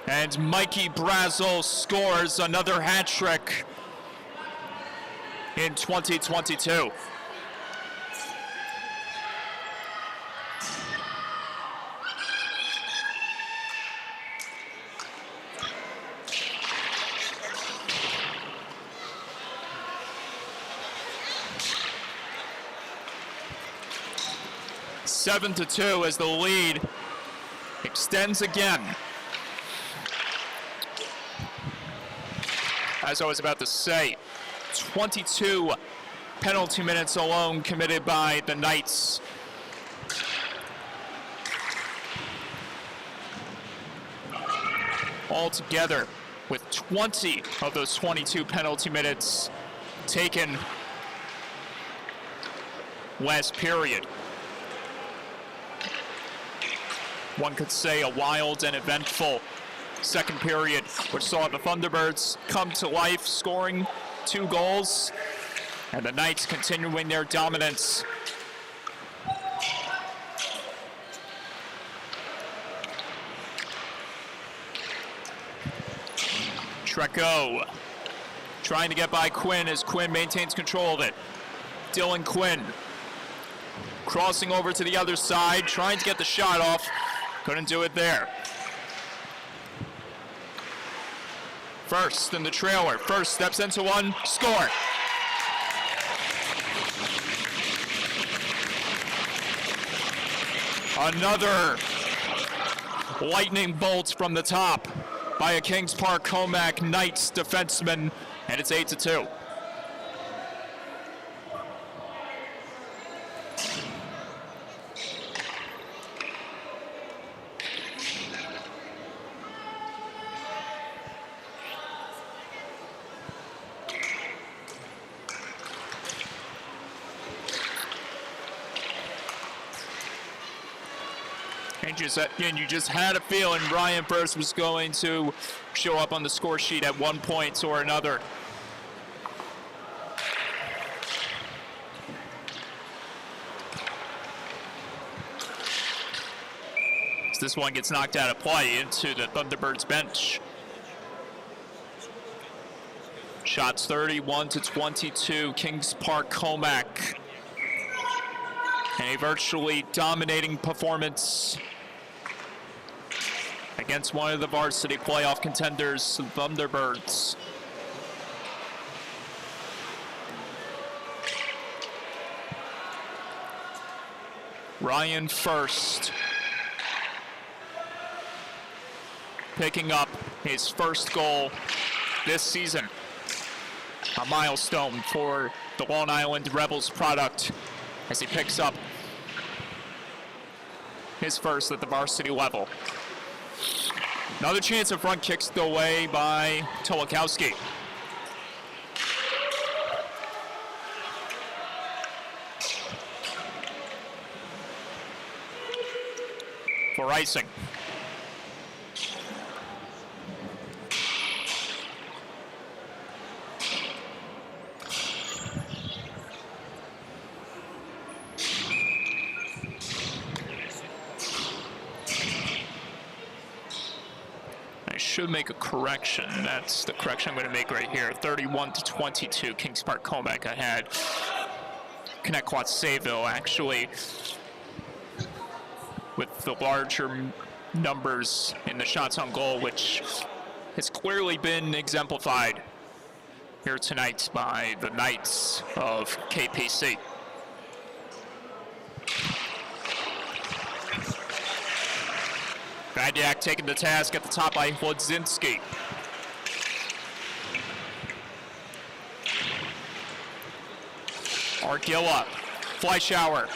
And Mikey Brazel scores another hat trick in 2022. Seven to 2 as the lead extends again. As I was about to say, 22 penalty minutes alone committed by the Knights. Altogether, with 20 of those 22 penalty minutes taken last period. One could say a wild and eventful second period, which saw the Thunderbirds come to life, scoring 2 goals, and the Knights continuing their dominance. Treco trying to get by Quinn as Quinn maintains control of it. Dylan Quinn crossing over to the other side, trying to get the shot off. Couldn't do it there. First in the trailer. First steps into one, score. Another lightning bolt from the top by a Kings Park Commack Knights defenseman, and it's 8 to 2. And you just had a feeling Ryan Burst was going to show up on the score sheet at one point or another. This one gets knocked out of play into the Thunderbirds bench. Shots 31-22, Kings Park Commack. A virtually dominating performance against one of the varsity playoff contenders, the Thunderbirds. Ryan First picking up his first goal this season. A milestone for the Long Island Rebels product as he picks up his first at the varsity level. Another chance of front kicks away by Tolakowski. For icing. Should make a correction. That's the correction I'm going to make right here. 31-22, Kings Park Commack ahead. Connetquot Sayville actually with the larger numbers in the shots on goal, which has clearly been exemplified here tonight by the Knights of KPC. Badiak taking the task at the top by Wodzinski. Argilla, Fleischauer,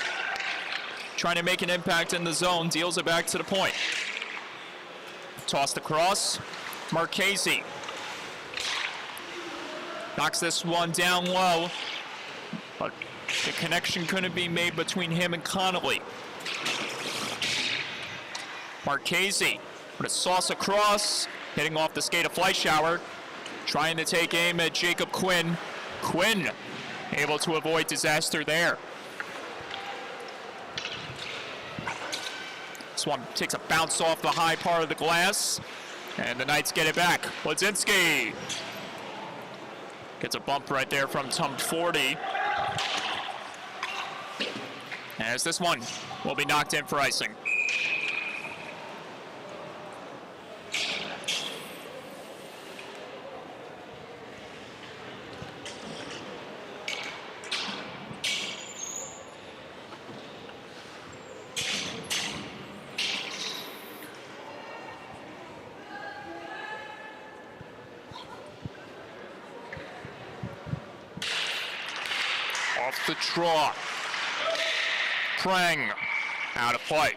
trying to make an impact in the zone, deals it back to the point. Tossed across, Marchese. Knocks this one down low, but the connection couldn't be made between him and Connolly. Marchese with a sauce across, hitting off the skate of Fleischauer, trying to take aim at Jacob Quinn. Quinn able to avoid disaster there. This one takes a bounce off the high part of the glass, and the Knights get it back. Wodzinski gets a bump right there from Tom 40. As this one will be knocked in for icing. Off the draw. Prang out of play.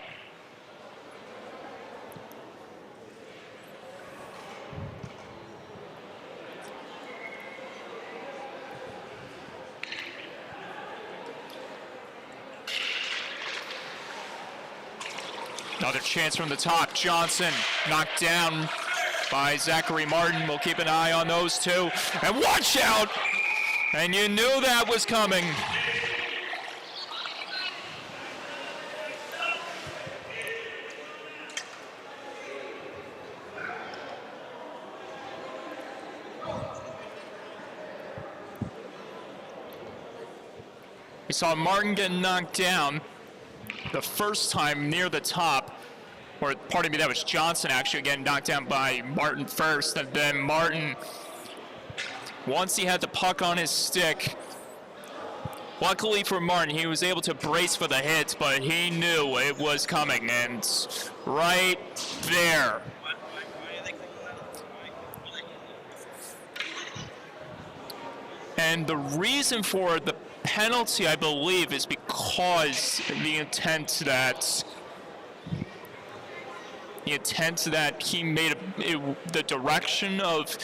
Another chance from the top. Johnson knocked down by Zachary Martin. We'll keep an eye on those two. And watch out! And you knew that was coming. We saw Martin get knocked down the first time near the top, or pardon me, that was Johnson actually getting knocked down by Martin first, and then Martin, once he had the puck on his stick, luckily for Martin, he was able to brace for the hit, but he knew it was coming, and right there. And the reason for the penalty, I believe, is because the intent that he made the direction of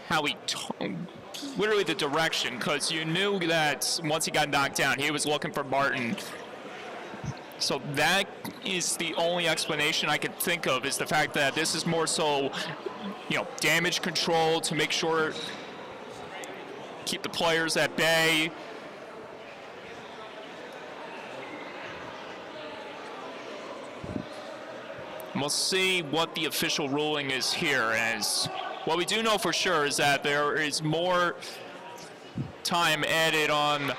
how he literally the direction, because you knew that once he got knocked down, he was looking for Martin So that is the only explanation I can think of, is the fact that this is more so, damage control to make sure, keep the players at bay. And we'll see what the official ruling is here, as what we do know for sure is that there is more time added on,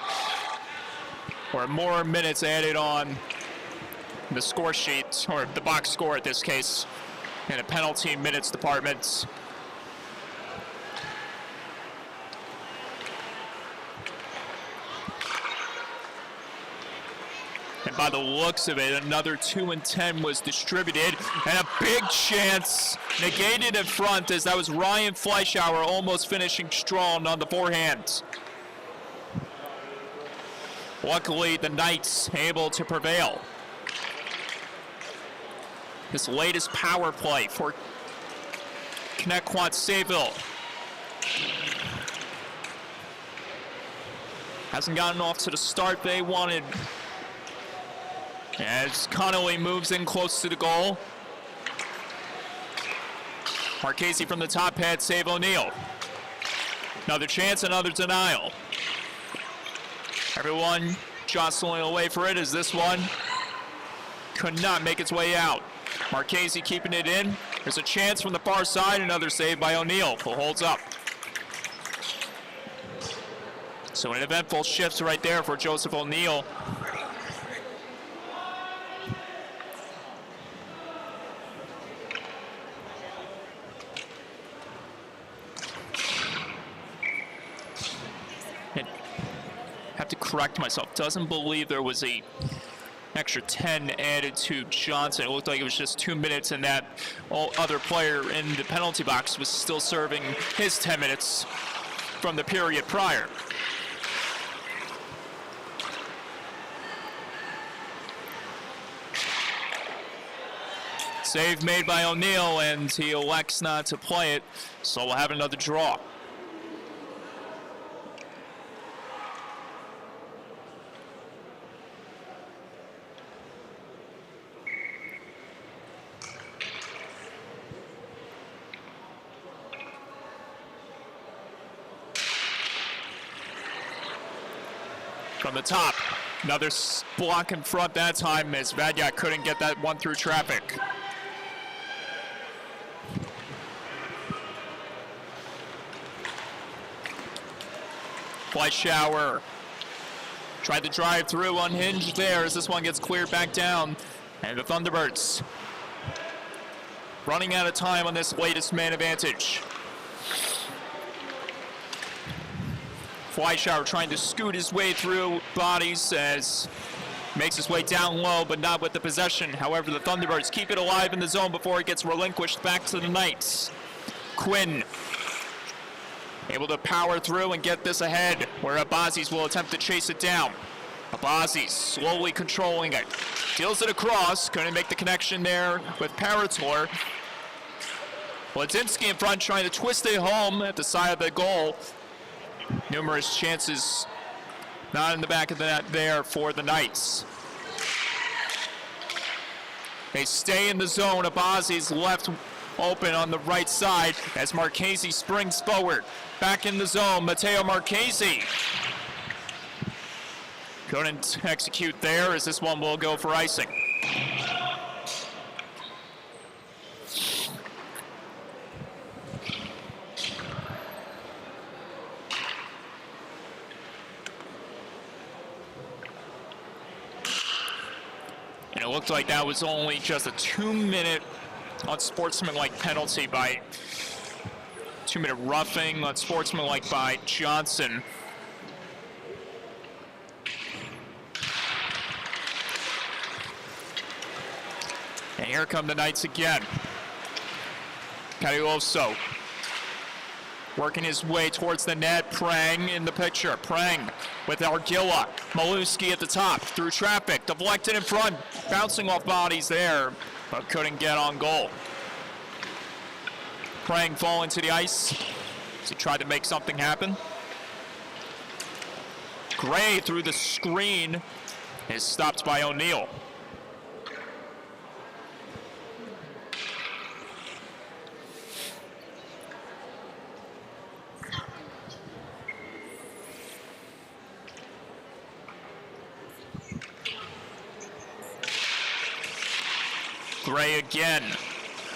or more minutes added on the score sheet, or the box score at this case, in the penalty minutes department. And by the looks of it, another 2 and 10 was distributed, and a big chance negated in front, as that was Ryan Fleischauer almost finishing strong on the forehand. Luckily, the Knights able to prevail. This latest power play for Connetquot Sayville. Hasn't gotten off to the start they wanted, as Connolly moves in close to the goal. Marchese from the top pad, save O'Neal. Another chance, another denial. Everyone jostling away for it, as this one could not make its way out. Marchese keeping it in. There's a chance from the far side, another save by O'Neal, who holds up. So an eventful shift right there for Joseph O'Neal. Have to correct myself. Doesn't believe there was a extra 10 added to Johnson. It looked like it was just 2 minutes, and that other player in the penalty box was still serving his 10 minutes from the period prior. Save made by O'Neal, and he elects not to play it, so we'll have another draw. From the top, another block in front that time, as Vadyak couldn't get that one through traffic. Fleischauer tried to drive through, unhinged there, as this one gets cleared back down. And the Thunderbirds running out of time on this latest man advantage. Fleischauer trying to scoot his way through bodies, as makes his way down low, but not with the possession. However, the Thunderbirds keep it alive in the zone before it gets relinquished back to the Knights. Quinn able to power through and get this ahead, where Abazis will attempt to chase it down. Abazis slowly controlling it. Deals it across, couldn't make the connection there with Parator. Ladzinski in front trying to twist it home at the side of the goal. Numerous chances not in the back of the net there for the Knights. They stay in the zone. Abazzi's left open on the right side as Marchese springs forward. Back in the zone, Matteo Marchese. Couldn't execute there, as this one will go for icing. And it looked like that was only just a 2-minute unsportsmanlike penalty by 2-minute roughing, unsportsmanlike by Johnson. And here come the Knights again. Carioso working his way towards the net. Prang in the picture. Prang with Argilla. Maluski at the top through traffic. Deflected in front. Bouncing off bodies there, but couldn't get on goal. Prang falling to the ice as he tried to make something happen. Gray through the screen is stopped by O'Neal. Gray again,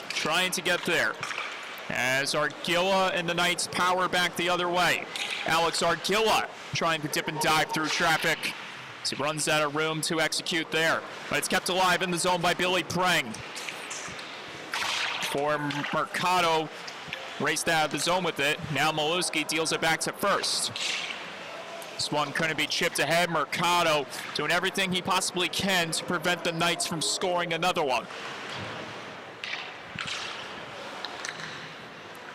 trying to get there. As Argilla and the Knights power back the other way. Alex Argilla trying to dip and dive through traffic as he runs out of room to execute there. But it's kept alive in the zone by Billy Prang. For Mercado, raced out of the zone with it. Now Maluski deals it back to first. This one couldn't be chipped ahead. Mercado doing everything he possibly can to prevent the Knights from scoring another one.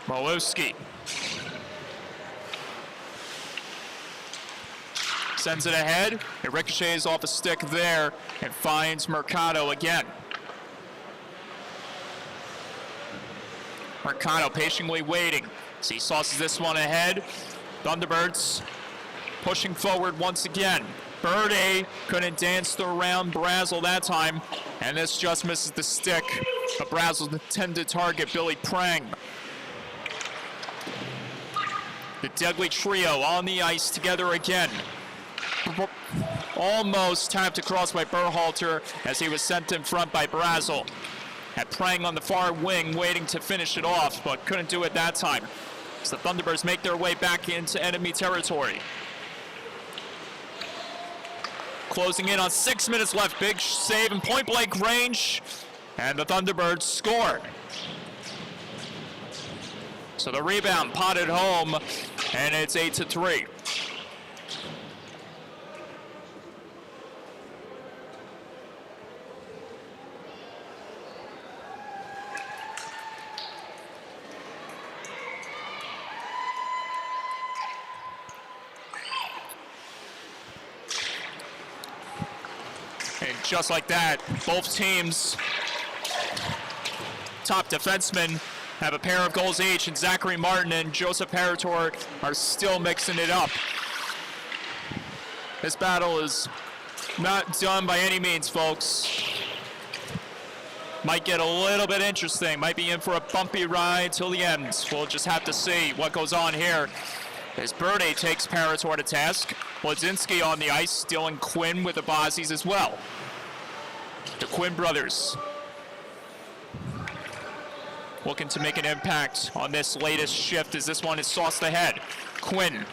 Maluski sends it ahead. It ricochets off a stick there and finds Mercado again. Mercado patiently waiting as he sauces this one ahead. Thunderbirds pushing forward once again. Birdie couldn't dance around Brazel that time, and this just misses the stick. But Brazel's intended target, Billy Prang. The deadly trio on the ice together again. Almost tapped across by Berhalter as he was sent in front by Brazel. Had Prang on the far wing waiting to finish it off, but couldn't do it that time. As the Thunderbirds make their way back into enemy territory. Closing in on 6 minutes left. Big save in point-blank range. And the Thunderbirds score. So the rebound potted home, and it's 8-3. And just like that, both teams' top defensemen have a pair of goals each, and Zachary Martin and Joseph Parator are still mixing it up. This battle is not done by any means, folks. Might get a little bit interesting, might be in for a bumpy ride till the end. We'll just have to see what goes on here. As Birdie takes Parator to task, Wodzinski on the ice, stealing Quinn with the Bozzies as well. The Quinn brothers looking to make an impact on this latest shift as this one is sauced ahead. Quinn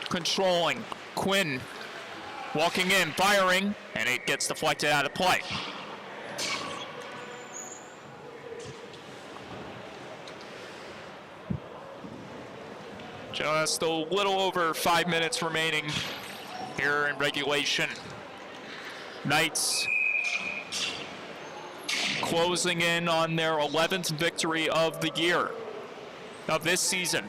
controlling. Quinn walking in, firing, and it gets deflected out of play. Just a little over 5 minutes remaining here in regulation. Knights closing in on their 11th victory of the year, of this season.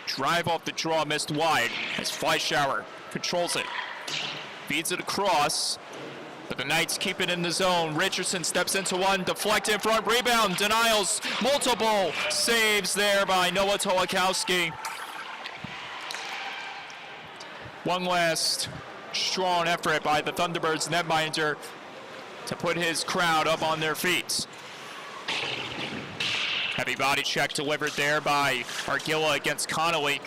Drive off the draw, missed wide as Fleischauer controls it. Feeds it across, but the Knights keep it in the zone. Richardson steps into one, deflect in front, rebound, denials, multiple saves there by Noah Tolakowski. One last strong effort by the Thunderbirds netminder to put his crowd up on their feet. Heavy body check delivered there by Argilla against Connolly.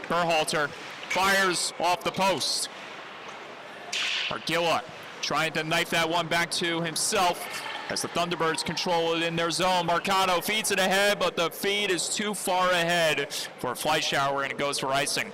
Berhalter fires off the post. Argilla trying to knife that one back to himself as the Thunderbirds control it in their zone. Mercado feeds it ahead, but the feed is too far ahead for Fleischauer, and it goes for icing.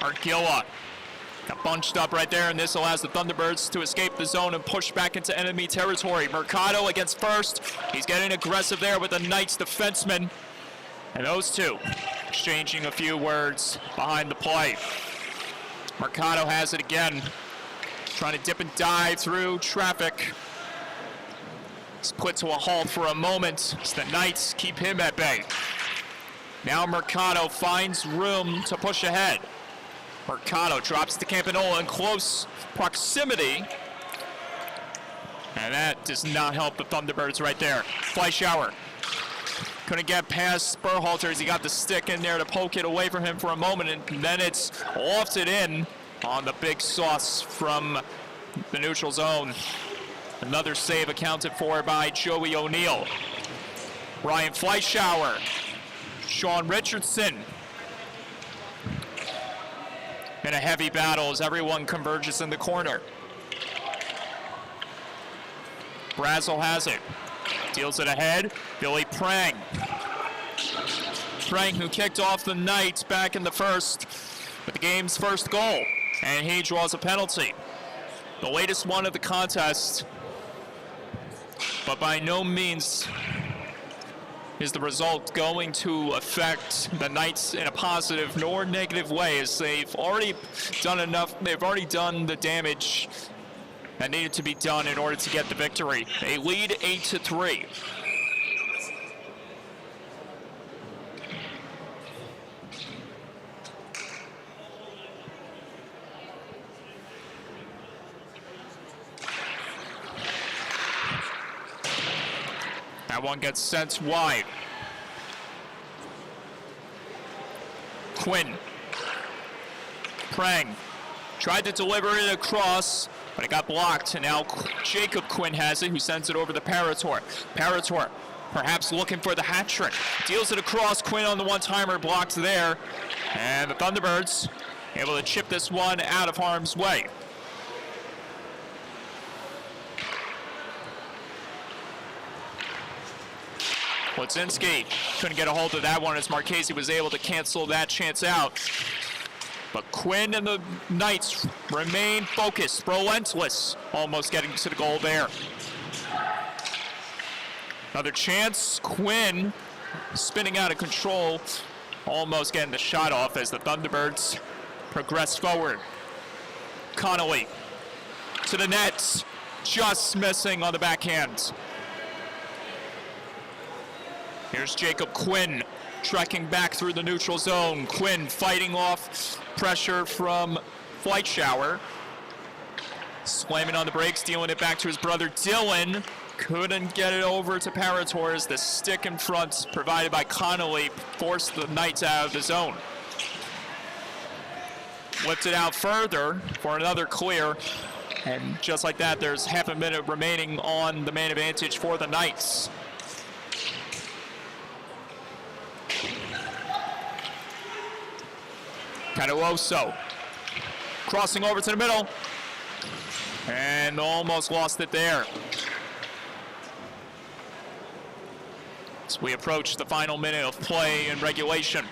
Argilla got bunched up right there, and this allows the Thunderbirds to escape the zone and push back into enemy territory. Mercado against first. He's getting aggressive there with the Knights defenseman. And those two exchanging a few words behind the play. Mercado has it again, trying to dip and dive through traffic. It's put to a halt for a moment as the Knights keep him at bay. Now Mercado finds room to push ahead. Mercado drops to Campanola in close proximity. And that does not help the Thunderbirds right there. Fleischauer couldn't get past Berhalter as he got the stick in there to poke it away from him for a moment, and then it's lofted in on the big sauce from the neutral zone. Another save accounted for by Joey O'Neill. Ryan Fleischauer, Sean Richardson in a heavy battle as everyone converges in the corner. Brazel has it, deals it ahead, Billy Prang. Prang, who kicked off the night back in the first with the game's first goal, and he draws a penalty. The latest one of the contest, but by no means is the result going to affect the Knights in a positive nor negative way, as they've already done enough, they've already done the damage that needed to be done in order to get the victory. They lead 8-3. That one gets sent wide. Quinn. Prang tried to deliver it across, but it got blocked, and now Jacob Quinn has it, who sends it over to Parator. Parator, perhaps looking for the hat trick. Deals it across, Quinn on the one-timer, blocked there. And the Thunderbirds able to chip this one out of harm's way. Wodzinski couldn't get a hold of that one as Marchese was able to cancel that chance out. But Quinn and the Knights remain focused, relentless, almost getting to the goal there. Another chance, Quinn spinning out of control, almost getting the shot off as the Thunderbirds progress forward. Connolly to the net, just missing on the backhand. Here's Jacob Quinn trekking back through the neutral zone. Quinn fighting off pressure from Fleischauer. Slamming on the brakes, dealing it back to his brother Dylan. Couldn't get it over to Parator as the stick in front provided by Connolly forced the Knights out of the zone. Whipped it out further for another clear. And just like that, there's half a minute remaining on the man advantage for the Knights. Caruoso crossing over to the middle and almost lost it there. As we approach the final minute of play in regulation.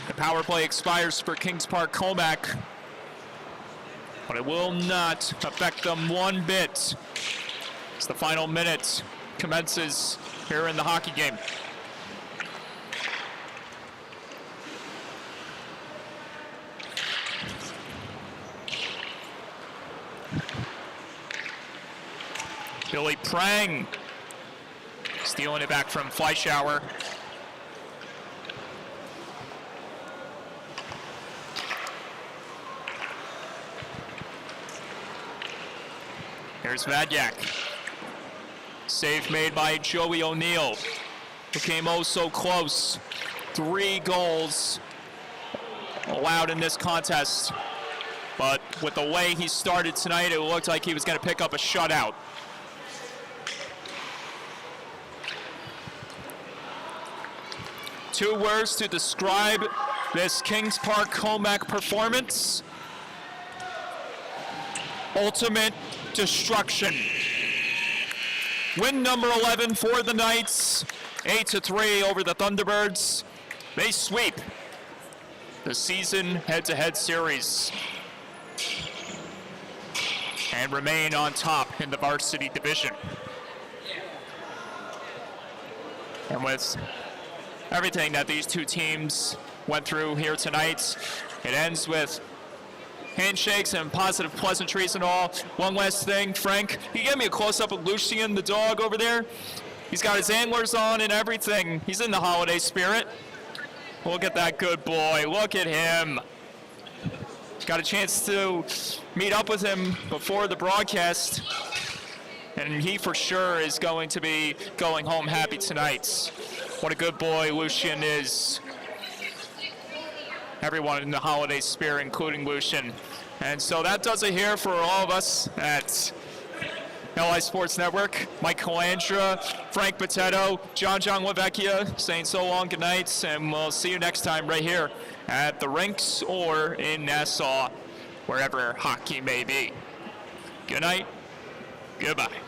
The power play expires for Kings Park Commack, but it will not affect them one bit as the final minute commences here in the hockey game. Billy Prang stealing it back from Fleischauer. Here's Vadyak. Save made by Joey O'Neill, who came oh so close. 3 goals allowed in this contest. But with the way he started tonight, it looked like he was going to pick up a shutout. Two words to describe this Kings Park Commack performance: ultimate destruction. Win number 11 for the Knights, 8-3 over the Thunderbirds. They sweep the season head-to-head series and remain on top in the Varsity division. And with everything that these two teams went through here tonight, it ends with handshakes and positive pleasantries and all. One last thing, Frank, can you get me a close-up of Lucien, the dog over there? He's got his antlers on and everything. He's in the holiday spirit. Look at that good boy. Look at him. Got a chance to meet up with him before the broadcast, and he for sure is going to be going home happy tonight. What a good boy Lucian is. Everyone in the holiday spirit, including Lucian. And so that does it here for all of us at LI Sports Network. Mike Calandra, Frank Potato, John Lavecchia saying so long, good night, and we'll see you next time right here at the rinks or in Nassau, wherever hockey may be. Good night, goodbye.